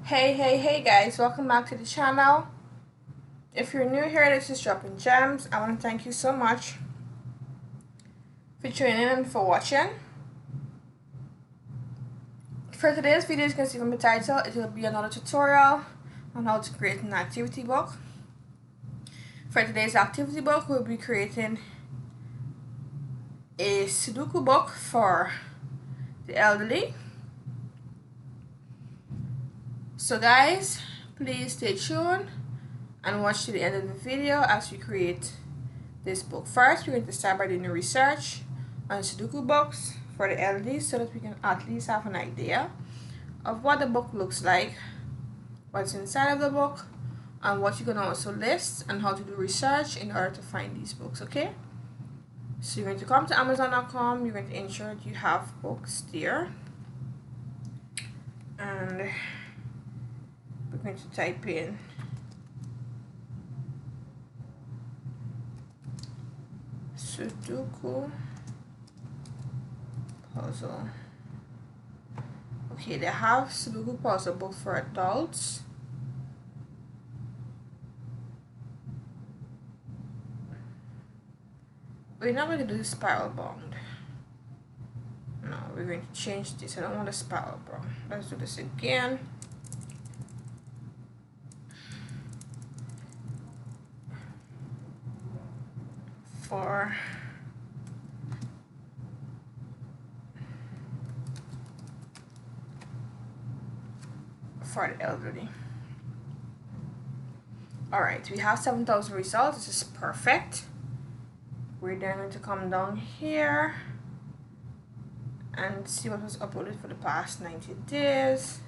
Hey guys, welcome back to the channel. If you're new here, this is Dropping Gems. I want to thank you so much for tuning in and for watching. For today's video, as you can see from the title, it will be another tutorial on how to create an activity book. For today's activity book, we'll be creating a Sudoku book for the elderly. So guys, please stay tuned and watch to the end of the video as we create this book. First, we're going to start by doing a research on Sudoku books for the elderly so that we can at least have an idea of what the book looks like, what's inside of the book, and what you can also list and how to do research in order to find these books, okay? So you're going to come to Amazon.com, you're going to ensure that you have books there, and we're going to type in Sudoku puzzle. Okay, they have Sudoku puzzle book for adults. We're not going to do the spiral bound. No, we're going to change this. I don't want a spiral bound. Let's do this again. For the elderly. Alright, we have 7,000 results. This is perfect. We're then going to come down here and see what was uploaded for the past 90 days.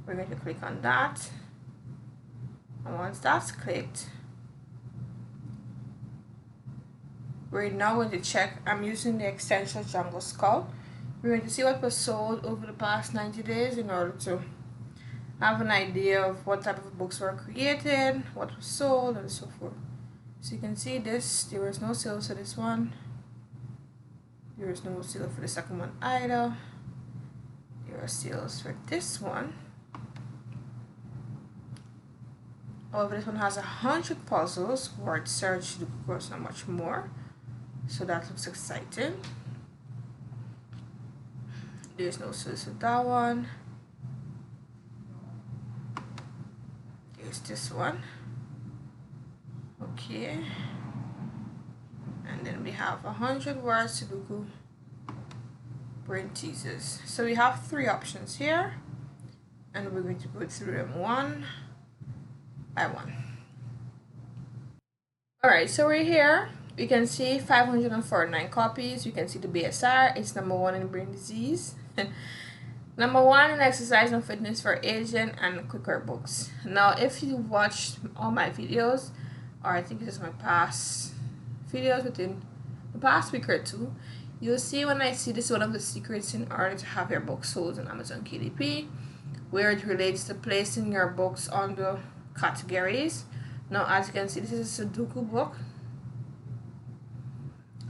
We're going to click on that. And once that's clicked, we're now going to check. I'm using the extension Jungle Scout. We're going to see what was sold over the past 90 days in order to have an idea of what type of books were created, what was sold, and so forth. So you can see this, there was no sales for this one. There was no sale for the second one either. There are sales for this one. However, this one has 100 puzzles, word search, the course, and much more. So that looks exciting. There's no sales for that one. There's this one. Okay. And then we have 100 words Sudoku brain teasers. So we have 3 options here, and we're going to go through them one by one. Alright, so we're here. We can see 549 copies. You can see the BSR. It's #1 in brain disease. #1 in exercise and fitness for aging and quicker books. Now, if you watched all my videos, or I think it is my past videos within the past week or two, you'll see when I see this one of the secrets in order to have your book sold on Amazon KDP, where it relates to placing your books on the categories. Now, as you can see, this is a Sudoku book.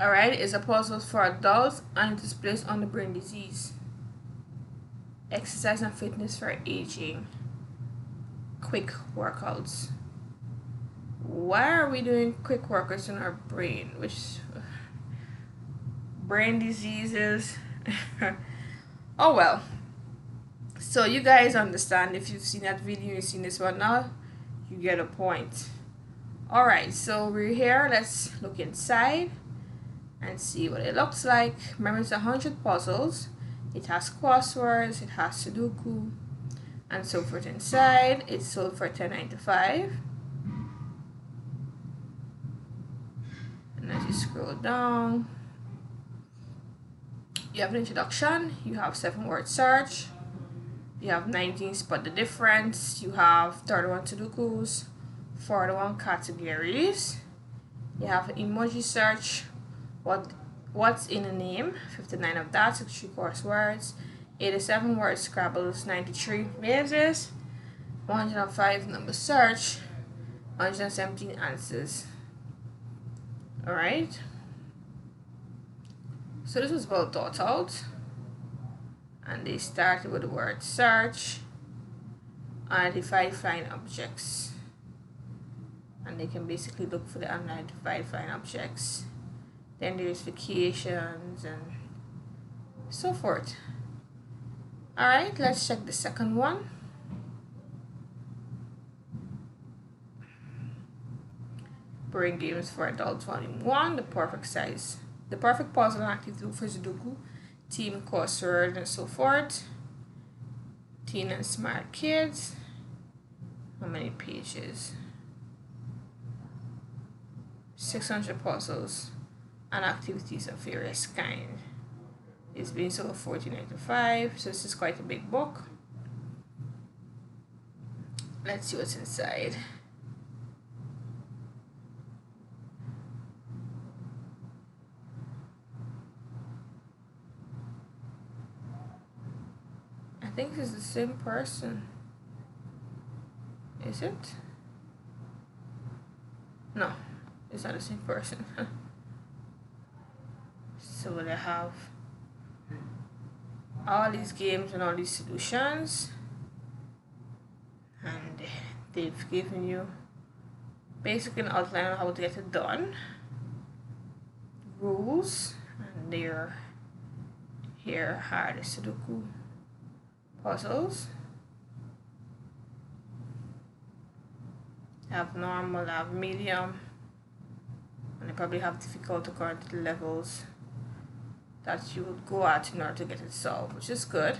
Alright, it's a puzzle for adults and it is placed on the brain disease, exercise and fitness for aging, quick workouts. Why are we doing quick workouts in our brain? Which brain diseases? Oh well. So you guys understand. If you've seen that video, you've seen this one now, you get a point. Alright, so we're here. Let's look inside and see what it looks like. Remember, it's 100 puzzles. It has crosswords, it has Sudoku, and so forth inside. It's sold for $10.95. And as you scroll down, you have an introduction, you have 7-word search, you have 19 spot the difference, you have 31 Sudokus, 41 categories, you have emoji search, what's in a name, 59 of that, 63 crosswords, 87 word Scrabbles, 93 mazes, 105 number search, 117 answers. Alright, so this was well thought out. and they start with the word search, unidentified flying objects, and they can basically look for the unidentified flying objects. Then there's vacations and so forth. Alright, let's check the second one. Brain Games for Adults Volume 1, The Perfect Size. The Perfect Puzzle and Activity for Sudoku, Team, Crossword, and so forth. Teen and Smart Kids. How many pages? 600 puzzles and activities of various kind. It's being sold for $14.95, so this is quite a big book. Let's see what's inside. I think this is the same person. Is it? No, it's not the same person. So they have all these games and all these solutions, and they've given you basically an outline of how to get it done, rules, and they're here are the Sudoku puzzles. They have normal, they have medium, and they probably have difficult according to the levels that you would go at in order to get it solved, which is good.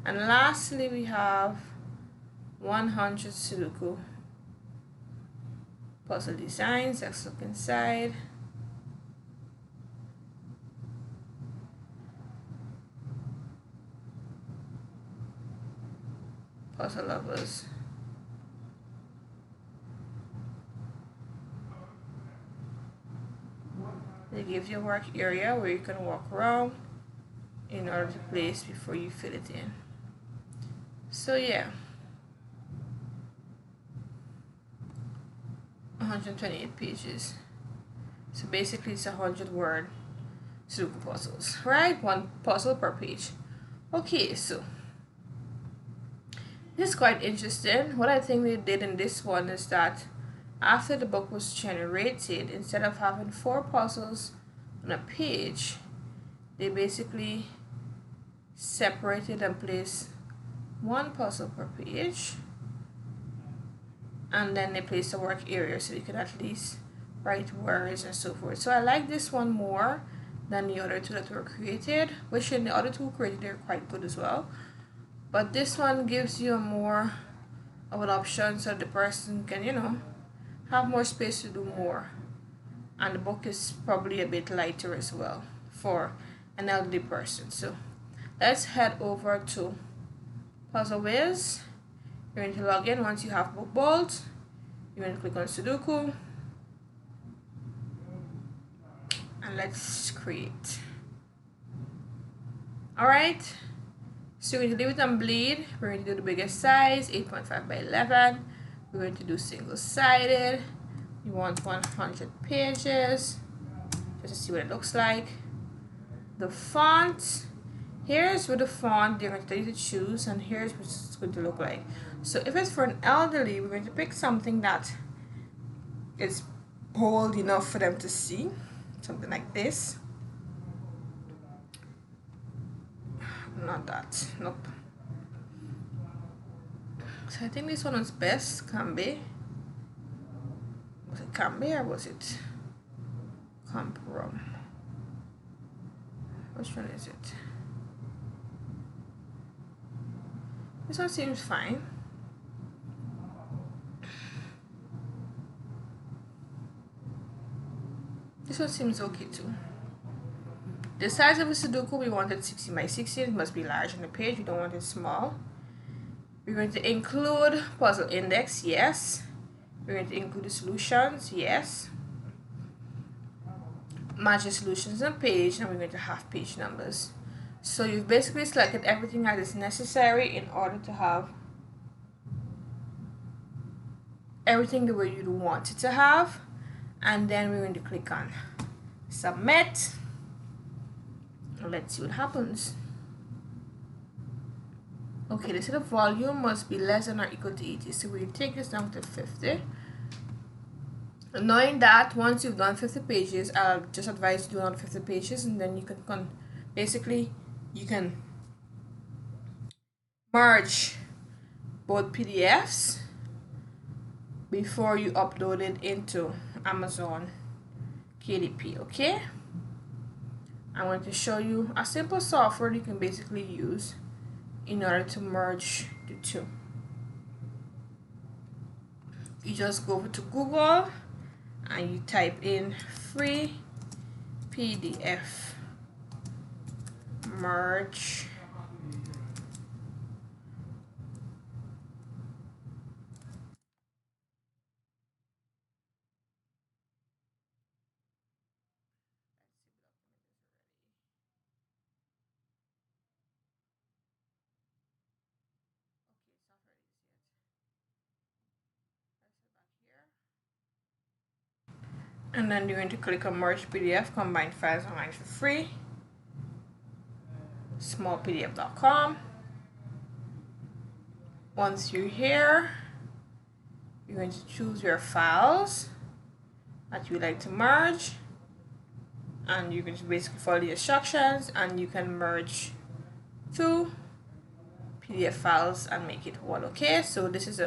And lastly, we have 100 Sudoku puzzle designs. Let's look inside. Puzzle lovers. They give you a work area where you can walk around in order to place before you fill it in. So yeah, 128 pages. So basically it's 100-word Sudoku puzzles, right? One puzzle per page. Okay, so this is quite interesting. What I think they did in this one is that after the book was generated, instead of having 4 puzzles on a page, they basically separated and placed 1 puzzle per page, and then they placed a work area so you could at least write words and so forth. So I like this one more than the other 2 that were created, which in the other 2 created they're quite good as well, but this one gives you a more of an option so the person can, you know, have more space to do more. And the book is probably a bit lighter as well for an elderly person. So let's head over to PuzzleWiz. You're going to log in. Once you have BookBolt, you're going to click on Sudoku, and let's create. Alright, so we're going to leave it on bleed. We're going to do the biggest size, 8.5 by 11. We're going to do single-sided. You want 100 pages, just to see what it looks like. The font, here's with the font they're going to tell you to choose, and here's what it's going to look like. So if it's for an elderly, we're going to pick something that is bold enough for them to see, something like this. Not that, nope. So I think this one was best. Cambe. Was it Cambe or was it Camperum? Which one is it? This one seems fine. This one seems okay too. The size of a Sudoku, we want it 60 by 60. It must be large on the page. We don't want it small. We're going to include puzzle index, yes. We're going to include the solutions, yes. Match the solutions on page, and we're going to have page numbers. So you've basically selected everything that is necessary in order to have everything the way you want it to have. And then we're going to click on submit. Let's see what happens. Okay, they said the volume must be less than or equal to 80. So we take this down to 50. Knowing that, once you've done 50 pages, I'll just advise you do another 50 pages, and then you can basically you can merge both PDFs before you upload it into Amazon KDP. Okay, I'm going to show you a simple software you can basically use in order to merge the two. You just go over to Google and you type in free PDF merge. And then you're going to click on merge PDF, combine files online for free, smallpdf.com. Once you're here, you're going to choose your files that you would like to merge, and you're going to basically follow the instructions, and you can merge two PDF files and make it one. Okay, so this is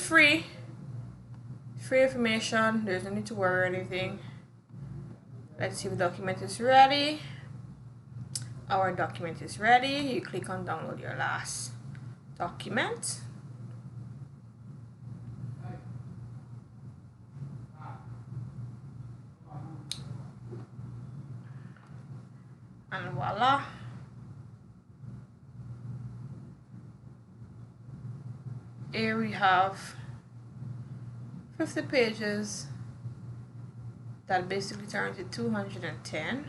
free information. There's no need to worry or anything. Let's see if the document is ready. Our document is ready. You click on download your last document. And voila. Here we have 50 pages that basically turns into 210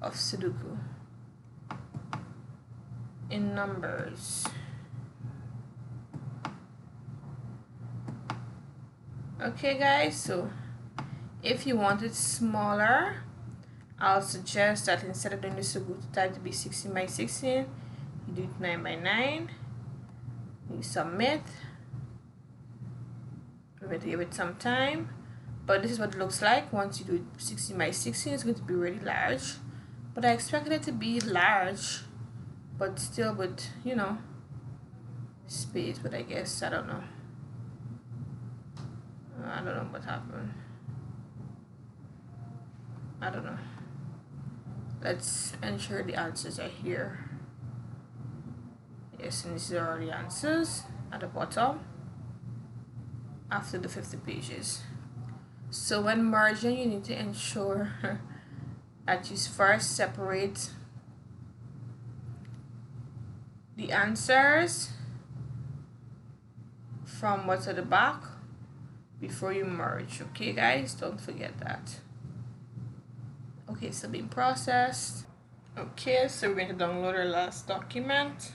of Sudoku in numbers. Okay guys, so if you want it smaller, I'll suggest that instead of doing the Sudoku type to be 16 by 16, you do it 9 by 9. You submit. We're going to give it some time, but this is what it looks like. Once you do it 16 by 16, it's going to be really large, but I expected it to be large but still with, you know, space, but I guess I don't know what happened. I don't know. Let's ensure the answers are here. Yes, and these are all the answers at the bottom after the 50 pages. So when merging, you need to ensure that you first separate the answers from what's at the back before you merge. Okay guys, don't forget that. Okay, so being processed. Okay, so we're going to download our last document.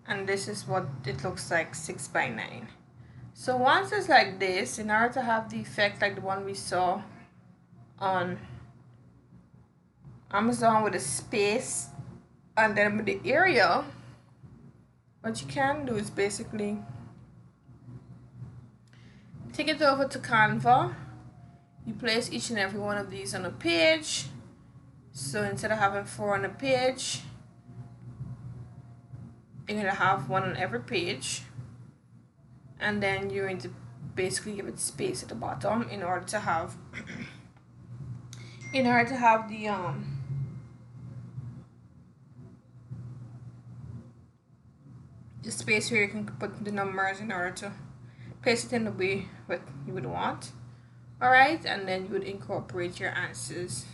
And this is what it looks like, 6 by 9. So once it's like this, in order to have the effect like the one we saw on Amazon with a space and then with the area, what you can do is basically take it over to Canva. You place each and every one of these on a page. So instead of having 4 on a page, you're going to have 1 on every page. And then you're going to basically give it space at the bottom in order to have the space where you can put the numbers in order to place it in the way what you would want. Alright, and then you would incorporate your answers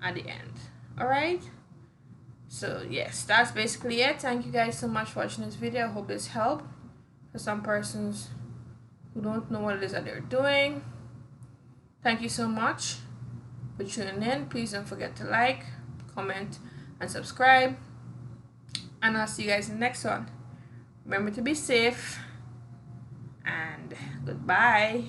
at the end. Alright, so yes, that's basically it. Thank you guys so much for watching this video. I hope this helped for some persons who don't know what it is that they're doing. Thank you so much for tuning in. Please don't forget to like, comment, and subscribe. And I'll see you guys in the next one. Remember to be safe, and goodbye.